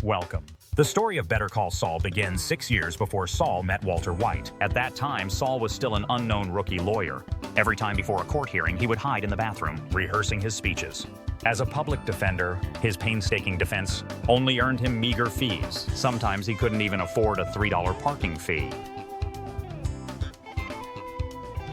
Welcome. The story of Better Call Saul begins 6 years before Saul met Walter White. At that time, Saul was still an unknown rookie lawyer. Every time before a court hearing, he would hide in the bathroom, rehearsing his speeches. As a public defender, his painstaking defense only earned him meager fees. Sometimes he couldn't even afford a $3 parking fee.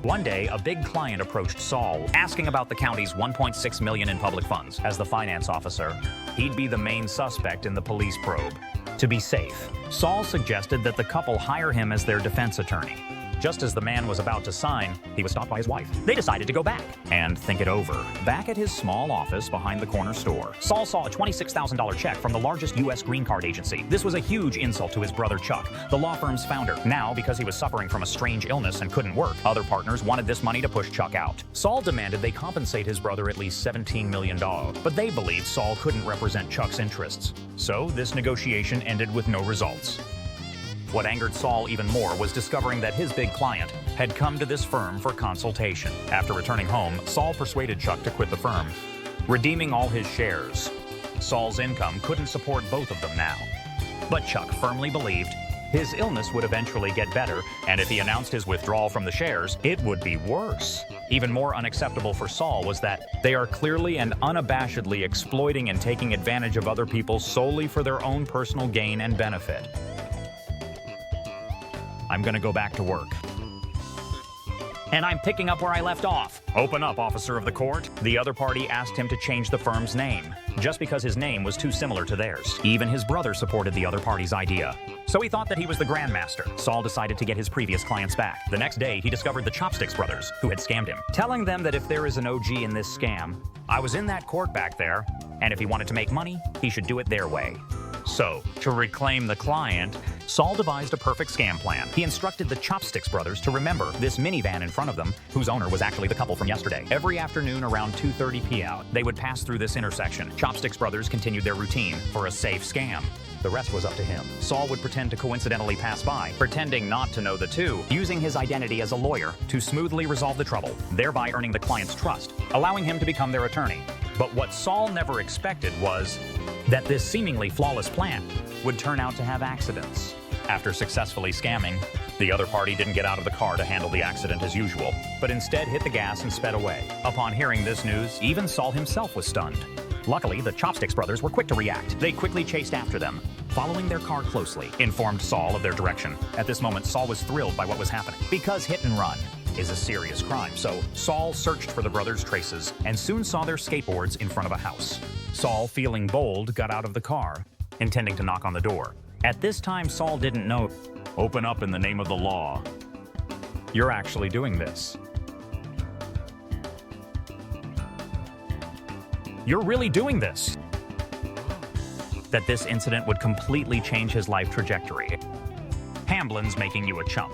One day, a big client approached Saul, asking about the county's $1.6 million in public funds. As the finance officer, he'd be the main suspect in the police probe. To be safe, Saul suggested that the couple hire him as their defense attorney. Just as the man was about to sign, he was stopped by his wife. They decided to go back and think it over. Back at his small office behind the corner store, Saul saw a $26,000 check from the largest U.S. green card agency. This was a huge insult to his brother Chuck, the law firm's founder. Now, because he was suffering from a strange illness and couldn't work, other partners wanted this money to push Chuck out. Saul demanded they compensate his brother at least $17 million, but they believed Saul couldn't represent Chuck's interests. So this negotiation ended with no results. What angered Saul even more was discovering that his big client had come to this firm for consultation. After returning home, Saul persuaded Chuck to quit the firm, redeeming all his shares. Saul's income couldn't support both of them now. But Chuck firmly believed his illness would eventually get better, and if he announced his withdrawal from the shares, it would be worse. Even more unacceptable for Saul was that they are clearly and unabashedly exploiting and taking advantage of other people solely for their own personal gain and benefit. I'm gonna go back to work. And I'm picking up where I left off. Open up, officer of the court. The other party asked him to change the firm's name, just because his name was too similar to theirs. Even his brother supported the other party's idea. So he thought that he was the grandmaster. Saul decided to get his previous clients back. The next day, he discovered the Chopsticks brothers, who had scammed him, telling them that if there is an OG in this scam, I was in that court back there, and if he wanted to make money, he should do it their way. So, to reclaim the client, Saul devised a perfect scam plan. He instructed the Chopsticks brothers to remember this minivan in front of them, whose owner was actually the couple from yesterday. Every afternoon around 2:30 p.m., they would pass through this intersection. Chopsticks brothers continued their routine for a safe scam. The rest was up to him. Saul would pretend to coincidentally pass by, pretending not to know the two, using his identity as a lawyer to smoothly resolve the trouble, thereby earning the client's trust, allowing him to become their attorney. But what Saul never expected was that this seemingly flawless plan would turn out to have accidents. After successfully scamming, the other party didn't get out of the car to handle the accident as usual, but instead hit the gas and sped away. Upon hearing this news, even Saul himself was stunned. Luckily, the Chopsticks brothers were quick to react. They quickly chased after them, following their car closely, informed Saul of their direction. At this moment, Saul was thrilled by what was happening, because hit and run is a serious crime, so Saul searched for the brothers' traces and soon saw their skateboards in front of a house. Saul, feeling bold, got out of the car, intending to knock on the door. At this time, Saul didn't know. Open up in the name of the law. You're actually doing this. You're really doing this. That this incident would completely change his life trajectory. Hamblin's making you a chump.